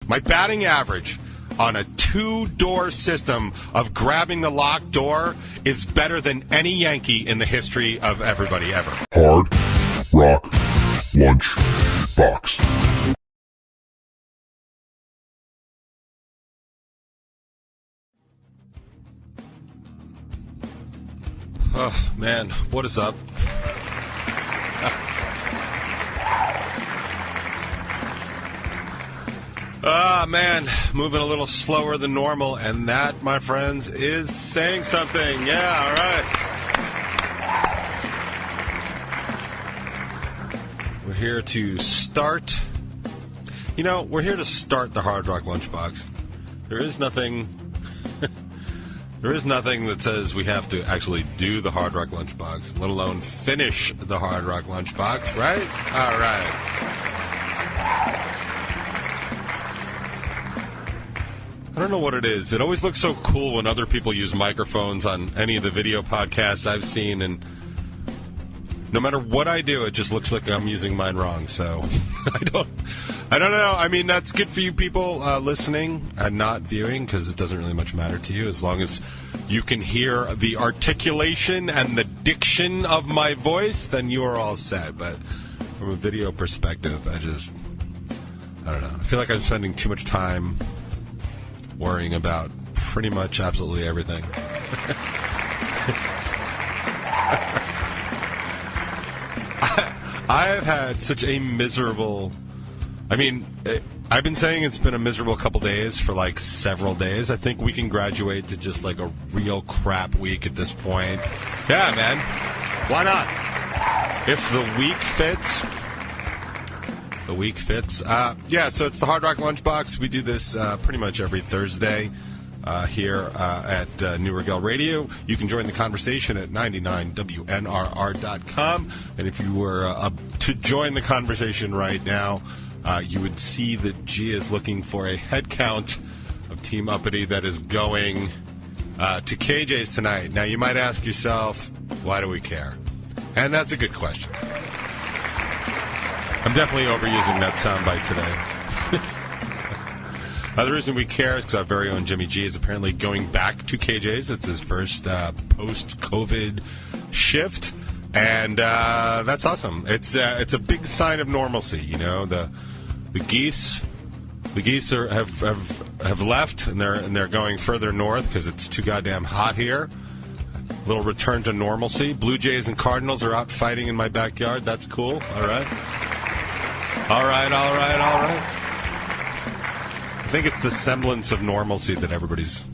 My batting average on a 2-door system of grabbing the locked door is better than any Yankee in the history of everybody ever. Hard Rock Lunchbox. Oh, man, what is up? Man, moving a little slower than normal, and that, my friends, is saying something. Yeah, all right. We're here to start. We're here to start the Hard Rock Lunchbox. There is nothing that says we have to actually do the Hard Rock Lunchbox, let alone finish the Hard Rock Lunchbox, right? All right. I don't know what it is. It always looks so cool when other people use microphones on any of the video podcasts I've seen, and no matter what I do, it just looks like I'm using mine wrong. So I don't know. I mean, that's good for you people listening and not viewing, because it doesn't really much matter to you as long as you can hear the articulation and the diction of my voice. Then you are all set. But from a video perspective, I don't know. I feel like I'm spending too much time worrying about pretty much absolutely everything. I have had such a miserable... I've been saying it's been a miserable couple days for like several days. I think we can graduate to just like a real crap week at this point. Yeah, man. Why not? If the week fits... so it's the Hard Rock Lunchbox. We do this pretty much every Thursday here at New Regal Radio. You can join the conversation at 99WNRR.com. And if you were to join the conversation right now, you would see that G is looking for a head count of Team Uppity that is going to KJ's tonight. Now, you might ask yourself, why do we care? And that's a good question. I'm definitely overusing that soundbite today. The reason we care is because our very own Jimmy G is apparently going back to KJ's. It's his first post-COVID shift, and that's awesome. It's a big sign of normalcy. The geese have left, and they're going further north because it's too goddamn hot here. Little return to normalcy. Blue Jays and Cardinals are out fighting in my backyard. That's cool. All right. All right. I think it's the semblance of normalcy that everybody's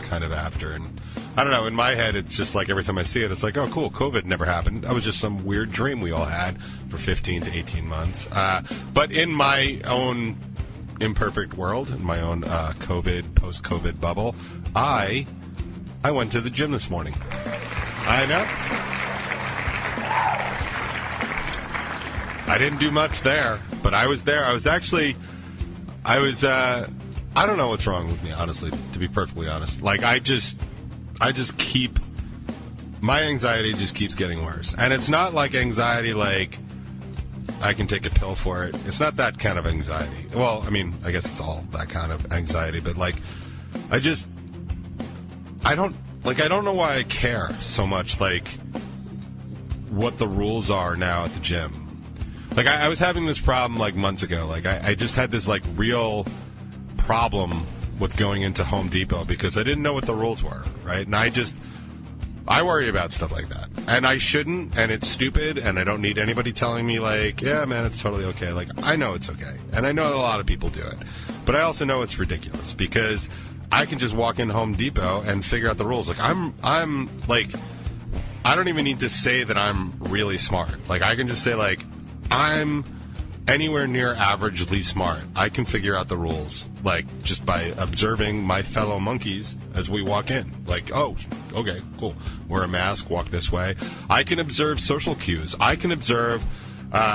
kind of after. And I don't know, in my head, it's just like every time I see it, it's like, oh, cool, COVID never happened. That was just some weird dream we all had for 15 to 18 months. But in my own imperfect world, in my own post-COVID bubble, I went to the gym this morning. I know. I didn't do much there, but I was there. I don't know what's wrong with me, honestly, to be perfectly honest. Like, my anxiety just keeps getting worse. And it's not like anxiety like I can take a pill for it. It's not that kind of anxiety. Well, I guess it's all that kind of anxiety, but like, I don't know why I care so much, like, what the rules are now at the gym. Like, I was having this problem, like, months ago. Like, I just had this, like, real problem with going into Home Depot because I didn't know what the rules were, right? And I worry about stuff like that. And I shouldn't, and it's stupid, and I don't need anybody telling me, like, yeah, man, it's totally okay. Like, I know it's okay. And I know that a lot of people do it. But I also know it's ridiculous because I can just walk in Home Depot and figure out the rules. Like, I'm like, I don't even need to say that I'm really smart. Like, I can just say, like, I'm anywhere near averagely smart. I can figure out the rules, like, just by observing my fellow monkeys as we walk in. Like, oh, okay, cool. Wear a mask, walk this way. I can observe social cues. I can observe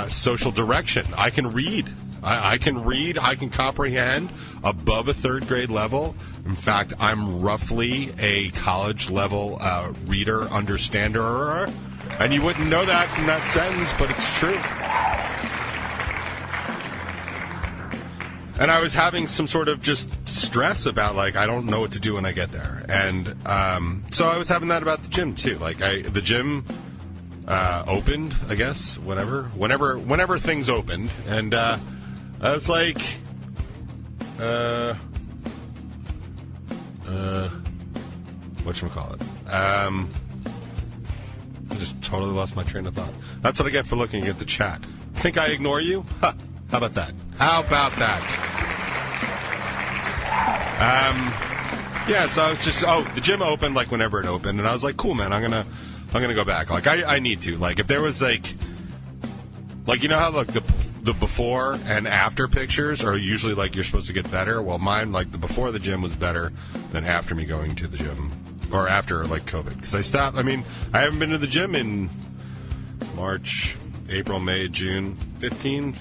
social direction. I can read. I can read. I can comprehend above a third grade level. In fact, I'm roughly a college level reader, understanderer. And you wouldn't know that from that sentence, but it's true. and I was having some sort of just stress about, like, I don't know what to do when I get there. And so I was having that about the gym, too. Like, the gym opened, I guess, whenever things opened. And I was like, whatchamacallit? I just totally lost my train of thought. That's what I get for looking at the chat. Think I ignore you? Huh. How about that? Yeah, so I was just, the gym opened, like, whenever it opened, and I was like, cool, man, I'm gonna go back. Like, I need to. Like, if there was, like, you know how, like, the before and after pictures are usually, like, you're supposed to get better? Well, mine, like, the before the gym was better than after me going to the gym. Or after, like, COVID. Because I haven't been to the gym in March, April, May, June, 15,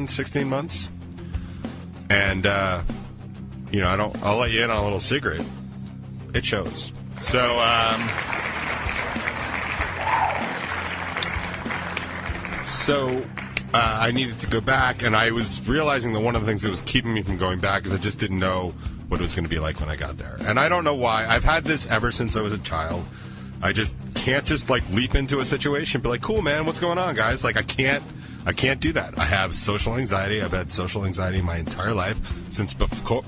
16 months. And, I'll let you in on a little secret. It shows. So, I needed to go back, and I was realizing that one of the things that was keeping me from going back is I just didn't know what it was going to be like when I got there. And I don't know why. I've had this ever since I was a child. I just can't just, like, leap into a situation and be like, cool, man, what's going on, guys? Like, I can't do that. I have social anxiety. I've had social anxiety my entire life since before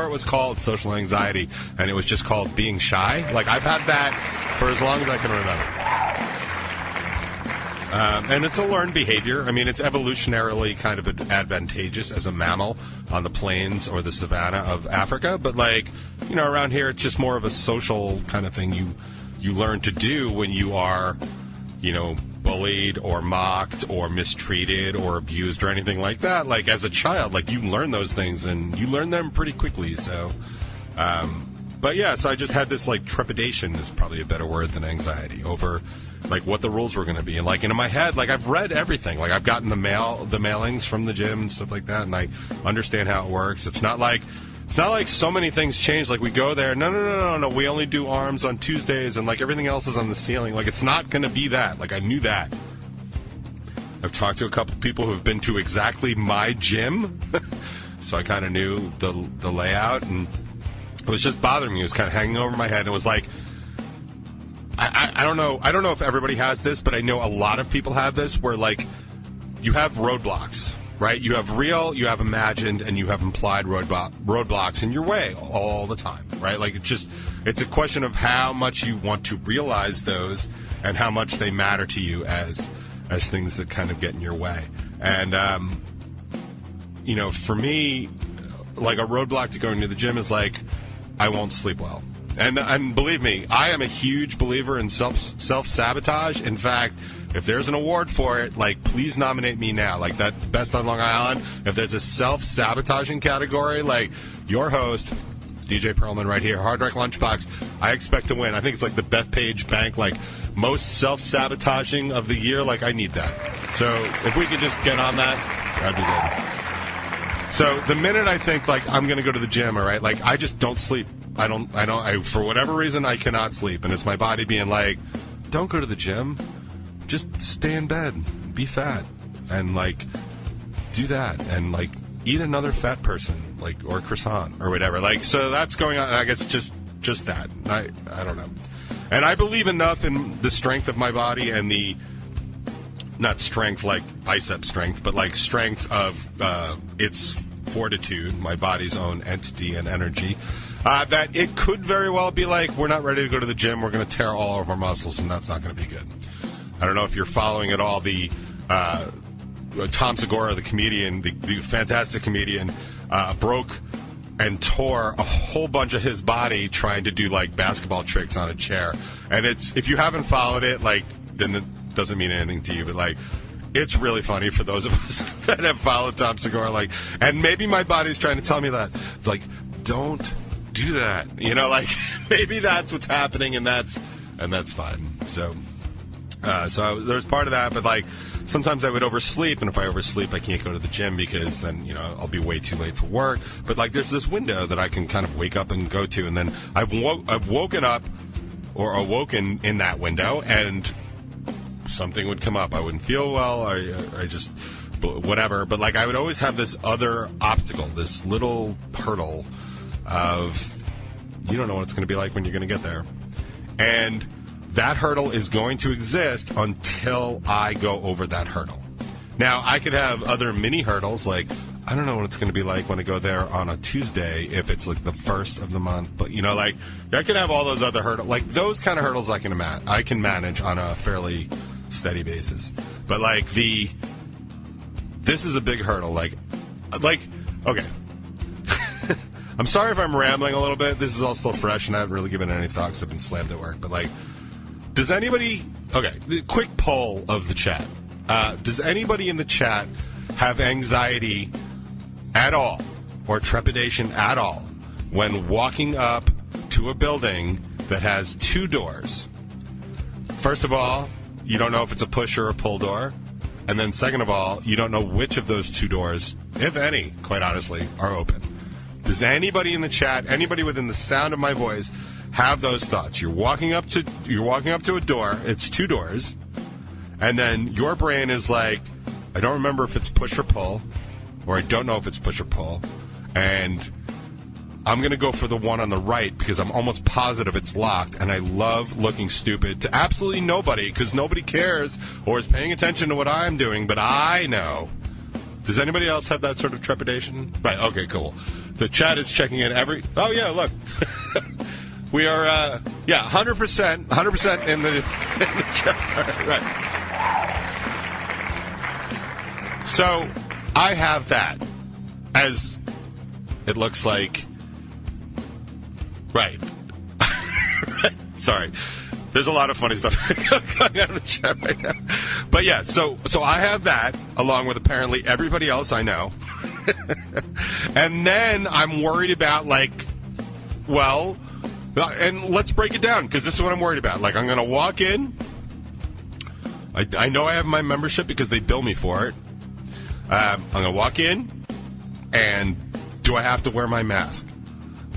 it was called social anxiety, and it was just called being shy. Like, I've had that for as long as I can remember. And it's a learned behavior. I mean, it's evolutionarily kind of advantageous as a mammal on the plains or the savanna of Africa. But, like, around here, it's just more of a social kind of thing you learn to do when you are, bullied or mocked or mistreated or abused or anything like that. Like, as a child, like, you learn those things, and you learn them pretty quickly. So, but yeah, so I just had this, like, trepidation is probably a better word than anxiety over, like, what the rules were going to be. And, like, in my head, like, I've read everything. Like, I've gotten the mailings from the gym and stuff like that, and I understand how it works. It's not like so many things change. Like, we go there, no, we only do arms on Tuesdays, and, like, everything else is on the ceiling. Like, it's not going to be that. Like, I knew that. I've talked to a couple people who have been to exactly my gym, so I kind of knew the layout, and it was just bothering me. It was kind of hanging over my head. It was like, I don't know if everybody has this, but I know a lot of people have this, where, like, you have roadblocks, right? You have real, you have imagined, and you have implied roadblocks in your way all the time, right? Like, it's a question of how much you want to realize those and how much they matter to you as things that kind of get in your way. And, for me, like, a roadblock to going to the gym is, like, I won't sleep well. And believe me, I am a huge believer in self-sabotage. In fact, if there's an award for it, like, please nominate me now. Like, that Best on Long Island, if there's a self-sabotaging category, like, your host, DJ Perlman right here, Hard Rock Lunchbox, I expect to win. I think it's like the Bethpage Bank, like, most self-sabotaging of the year. Like, I need that. So if we could just get on that, that'd be good. So the minute I think, like, I'm going to go to the gym, all right, like, I just don't sleep. I for whatever reason, I cannot sleep. And it's my body being like, don't go to the gym. Just stay in bed. Be fat. And, like, do that. And, like, eat another fat person, like, or croissant or whatever. Like, so that's going on. I guess just that. I don't know. And I believe enough in the strength of my body and the, not strength like bicep strength, but, like, strength of its fortitude, my body's own entity and energy, that it could very well be like, we're not ready to go to the gym, we're going to tear all of our muscles, and that's not going to be good. I don't know if you're following at all the Tom Segura, the comedian, the fantastic comedian, broke and tore a whole bunch of his body trying to do, like, basketball tricks on a chair. And if you haven't followed it, like, then it doesn't mean anything to you, but, like, it's really funny for those of us that have followed Tom Segura, like, and maybe my body's trying to tell me that, like, don't do that, like, maybe that's what's happening, and that's fine. So there's part of that, but, like, sometimes I would oversleep, and if I oversleep, I can't go to the gym because then, I'll be way too late for work. But, like, there's this window that I can kind of wake up and go to, and then I've woken up or awoken in that window, and something would come up. I wouldn't feel well. I just whatever. But like I would always have this other obstacle, this little hurdle of you don't know what it's going to be like when you're going to get there. And that hurdle is going to exist until I go over that hurdle. Now, I could have other mini hurdles, like, I don't know what it's going to be like when I go there on a Tuesday if it's like the first of the month. But, you know, like, I could have all those other hurdles. Like, those kind of hurdles I can manage on a fairly steady basis. But, like, this is a big hurdle. Like, okay. I'm sorry if I'm rambling a little bit. This is all still fresh, and I haven't really given it any thought because I've been slammed at work. But, like, does anybody... Okay, the quick poll of the chat. Does anybody in the chat have anxiety at all or trepidation at all when walking up to a building that has two doors? First of all, you don't know if it's a push or a pull door. And then second of all, you don't know which of those two doors, if any, quite honestly, are open. Does anybody in the chat, anybody within the sound of my voice, have those thoughts? You're walking up to a door. It's two doors, and then your brain is like, I don't remember if it's push or pull, or I don't know if it's push or pull, and I'm going to go for the one on the right because I'm almost positive it's locked, and I love looking stupid to absolutely nobody because nobody cares or is paying attention to what I'm doing, but I know. Does anybody else have that sort of trepidation? Right, okay, cool. The chat is checking in every... Oh, yeah, look. We are, 100% in the chat. Right. So, I have that as it looks like... Right. Sorry. There's a lot of funny stuff going on in the chat right now. But yeah, so I have that, along with apparently everybody else I know. And then I'm worried about, like, well, and let's break it down, because this is what I'm worried about. Like, I'm going to walk in. I know I have my membership because they bill me for it. I'm going to walk in, and do I have to wear my mask?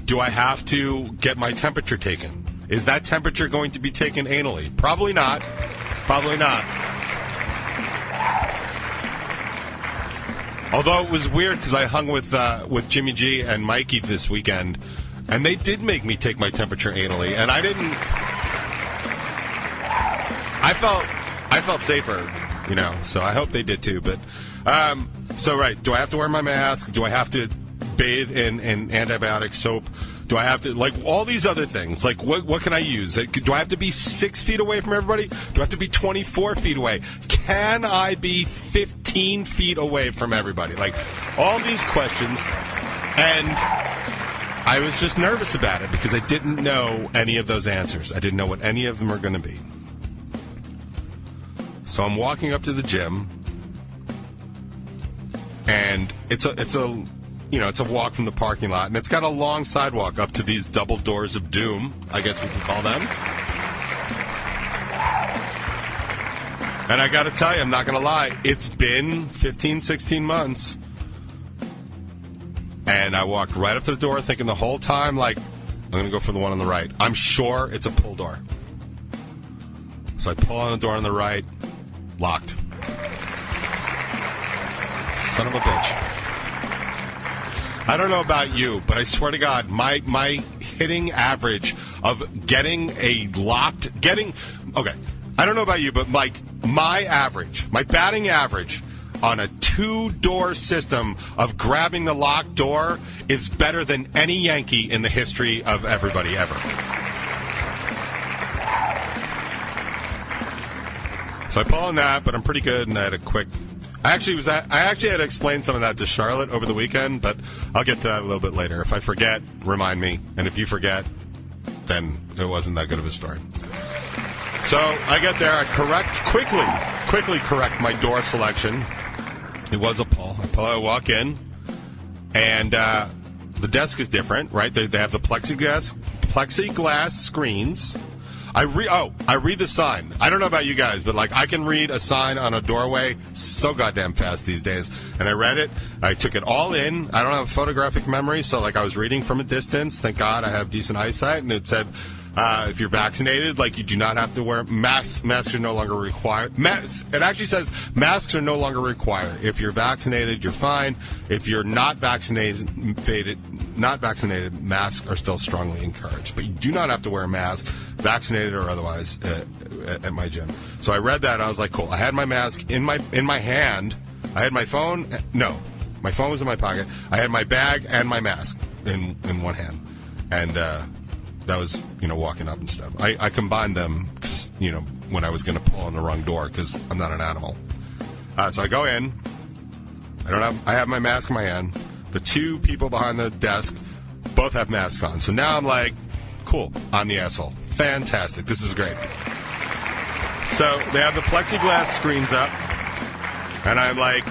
Do I have to get my temperature taken? Is that temperature going to be taken anally? Probably not. Probably not. Although it was weird because I hung with Jimmy G and Mikey this weekend, and they did make me take my temperature anally, and I didn't. I felt safer, you know. So I hope they did too. But so right, do I have to wear my mask? Do I have to bathe in antibiotic soap? Do I have to, like, all these other things? Like, what can I use? Do I have to be 6 feet away from everybody? Do I have to be 24 feet away? Can I be 15 feet away from everybody? Like, all these questions. And I was just nervous about it because I didn't know any of those answers. I didn't know what any of them are going to be. So I'm walking up to the gym, and it's a walk from the parking lot, and it's got a long sidewalk up to these double doors of doom, I guess we can call them. And I got to tell you, I'm not going to lie, it's been 15, 16 months. And I walked right up to the door thinking the whole time, like, I'm going to go for the one on the right. I'm sure it's a pull door. So I pull on the door on the right, locked. Son of a bitch. I don't know about you, but I swear to God, my hitting average of getting a locked... Okay, I don't know about you, but like my batting average on a two-door system of grabbing the locked door is better than any Yankee in the history of everybody ever. So I pull on that, but I'm pretty good, and I had a quick... I actually had to explain some of that to Charlotte over the weekend, but I'll get to that a little bit later. If I forget, remind me. And if you forget, then it wasn't that good of a story. So I get there. I quickly correct my door selection. It was a pull. I walk in, and the desk is different, right? They have the plexiglass screens. I read the sign. I don't know about you guys, but like I can read a sign on a doorway so goddamn fast these days. And I read it. I took it all in. I don't have photographic memory, so like I was reading from a distance. Thank God I have decent eyesight. And it said If you're vaccinated, like, you do not have to wear masks. Masks are no longer required. It actually says masks are no longer required. If you're vaccinated, you're fine. If you're not vaccinated, masks are still strongly encouraged. But you do not have to wear a mask, vaccinated or otherwise, at my gym. So I read that, and I was like, cool. I had my mask in my hand. I had my phone. No, my phone was in my pocket. I had my bag and my mask in one hand. And that was, walking up and stuff. I combined them, when I was going to pull on the wrong door because I'm not an animal. So I go in. I have my mask in my hand. The two people behind the desk both have masks on. So now I'm like, cool, I'm the asshole. Fantastic. This is great. So they have the plexiglass screens up, and I'm like,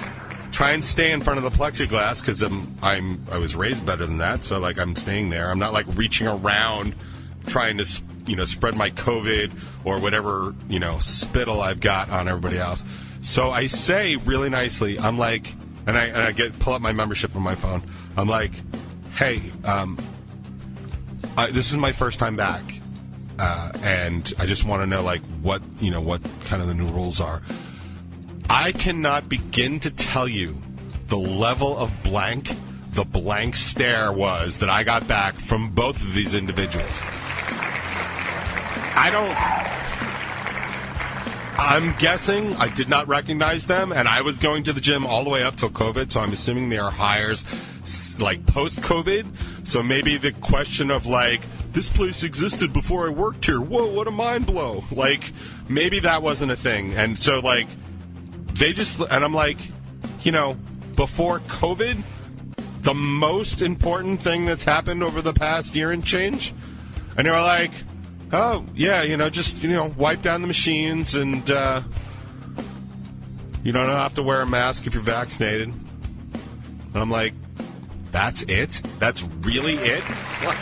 try and stay in front of the plexiglass because I was raised better than that. So like I'm staying there. I'm not like reaching around trying to spread my COVID or whatever spittle I've got on everybody else. So I say really nicely, I'm like, and I pull up my membership on my phone. I'm like, hey, this is my first time back, and I just want to know like what kind of the new rules are. I cannot begin to tell you the level of the blank stare was that I got back from both of these individuals. I'm guessing I did not recognize them, and I was going to the gym all the way up till COVID, so I'm assuming they are hires like post-COVID. So maybe the question of like, this place existed before I worked here. Whoa, what a mind blow. Like, maybe that wasn't a thing. And so like, and I'm like, before COVID, the most important thing that's happened over the past year and change? And they were like, oh, yeah, just, wipe down the machines and you don't have to wear a mask if you're vaccinated. And I'm like, that's it? That's really it? What?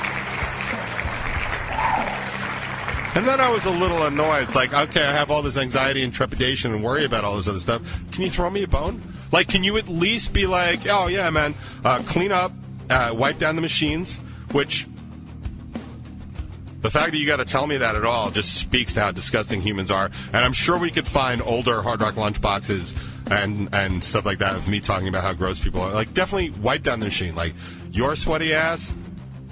And then I was a little annoyed. It's like, okay, I have all this anxiety and trepidation and worry about all this other stuff. Can you throw me a bone? Like, can you at least be like, oh, yeah, man, clean up, wipe down the machines, which the fact that you got to tell me that at all just speaks to how disgusting humans are. And I'm sure we could find older Hard Rock Lunchboxes and stuff like that of me talking about how gross people are. Like, definitely wipe down the machine. Like, your sweaty ass,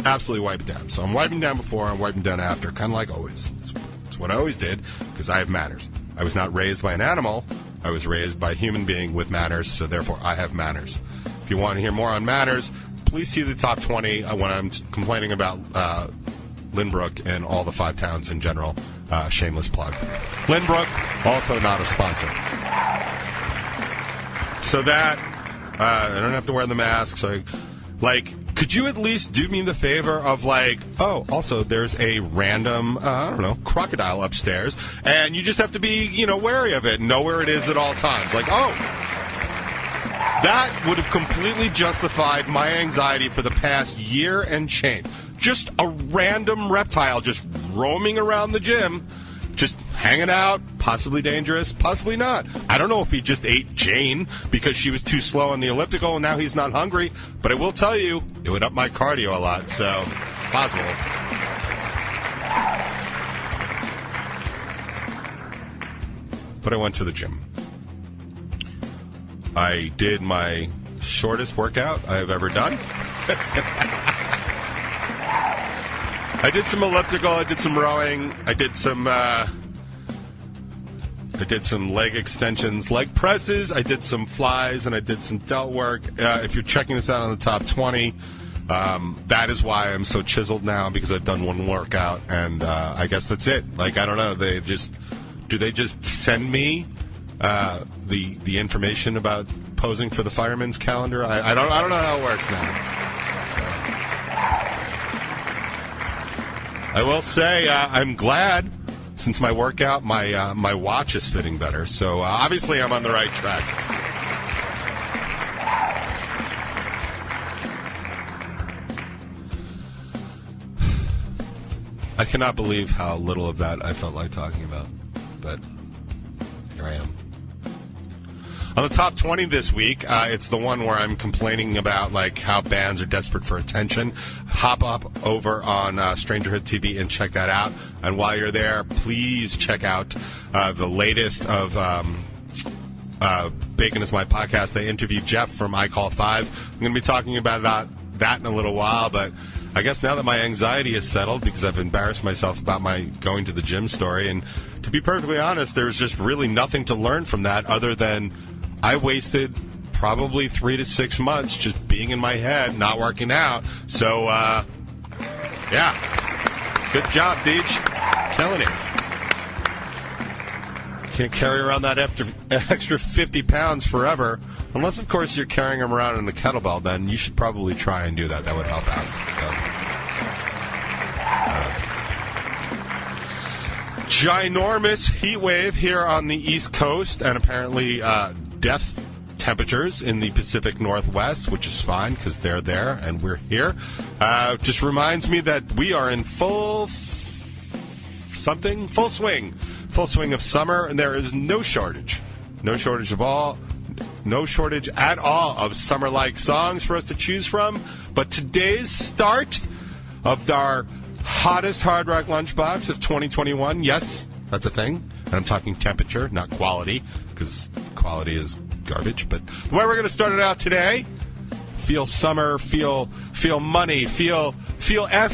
absolutely wipe it down. So I'm wiping down before, I'm wiping down after, kind of like always. It's what I always did, because I have manners. I was not raised by an animal. I was raised by a human being with manners, so therefore I have manners. If you want to hear more on manners, please see the top 20 when I'm complaining about Lynbrook and all the 5 towns in general. Shameless plug. Lynbrook, also not a sponsor. So that, I don't have to wear the mask. So, like, could you at least do me the favor of, like, oh, also, there's a random, crocodile upstairs, and you just have to be, wary of it and know where it is at all times. Like, oh, that would have completely justified my anxiety for the past year and change. Just a random reptile just roaming around the gym, just hanging out, possibly dangerous, possibly not. I don't know if he just ate Jane because she was too slow on the elliptical and now he's not hungry, but I will tell you, it would up my cardio a lot, so possible. But I went to the gym. I did my shortest workout I've ever done. I did some elliptical, I did some rowing, I did some leg extensions, leg presses, I did some flies, and I did some delt work. If you're checking this out on the top 20, that is why I'm so chiseled now, because I've done one workout, and I guess that's it. Like, I don't know, do they just send me the information about posing for the fireman's calendar? I don't know how it works now. I will say I'm glad, since my workout, my watch is fitting better. So obviously I'm on the right track. I cannot believe how little of that I felt like talking about. But here I am. On the top 20 this week, it's the one where I'm complaining about like how bands are desperate for attention. Hop up over on Strangerhood TV and check that out. And while you're there, please check out the latest of Bacon Is My Podcast. They interviewed Jeff from I Call Five. I'm going to be talking about that in a little while, but I guess now that my anxiety is settled because I've embarrassed myself about my going to the gym story, and to be perfectly honest, there's just really nothing to learn from that other than I wasted probably 3 to 6 months just being in my head, not working out. So, yeah. Good job, Deej. Killing it. Can't carry around that extra 50 pounds forever. Unless, of course, you're carrying them around in a kettlebell, then you should probably try and do that. That would help out. Ginormous heat wave here on the East Coast, and apparently death temperatures in the Pacific Northwest, which is fine because they're there and we're here. Just reminds me that we are in full swing of summer, and there is no shortage at all of summer-like songs for us to choose from. But today's start of our hottest Hard Rock Lunchbox of 2021, yes, that's a thing, and I'm talking temperature, not quality, because quality is garbage. But the way we're going to start it out today, feel summer, feel money, feel FU-ish.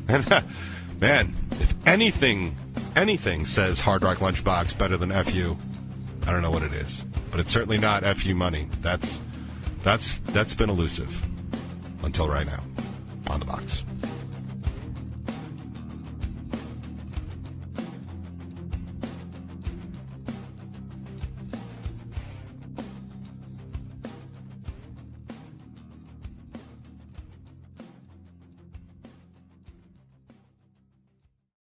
And man, if anything says Hard Rock Lunchbox better than FU, I don't know what it is. But it's certainly not FU money. That's been elusive until right now. On the box.